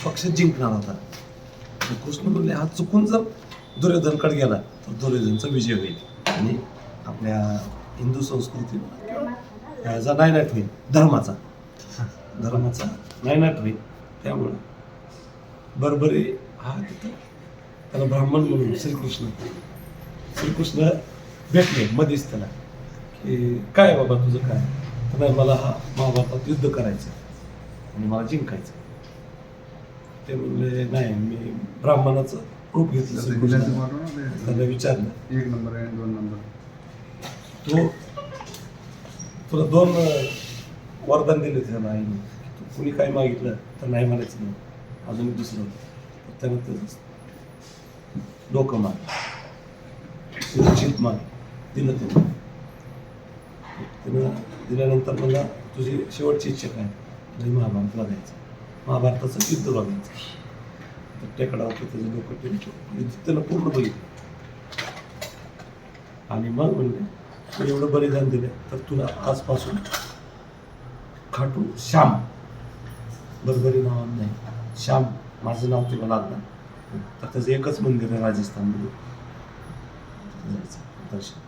पक्ष जिंकणार होता. कृष्ण म्हणले हा चुकून जर दुर्योधनकडे गेला तर दुर्योधनचा विजय होईल आणि आपल्या हिंदू संस्कृतीला याचा नायनाट होईल, धर्माचा नायनाट होईल. त्यामुळं बरोबरी हा तिथं त्याला ब्राह्मण म्हणून श्रीकृष्ण भेटले मध्येच त्याला की काय बाबा तुझं काय, तर नाही मला हा महाभारतात युद्ध करायचं आणि मला जिंकायचं. ते म्हणले नाही मी ब्राह्मणाचं रूप घेतलं. त्याला विचारलं 1 नंबर आणि 2 नंबर तुला 2 वरदान दिले त्याला आईने, तू कुणी काय मागितलं तर नाही म्हणायचं नाही, अजून दुसरं त्यानं त्याचं डोकं माग सुरक्षित माग दिलं त्यानं दिल्यानंतर मला तुझी शेवटची इच्छा काय, म्हणजे महाभारत बघायचं, महाभारताचं युद्ध बघायचं. तर टेकडावरती त्याचं डोकं टेकलं, त्यानं पूर्ण बघितलं आणि मग म्हणले तू एवढं बलिदान दिलं तर तुला आजपासून खाटू श्याम, बरोबरी नावानं नाही, श्याम माझं नाव तुला लागणार. तर त्याचं एकच मंदिर आहे राजस्थानमध्ये, दर्शन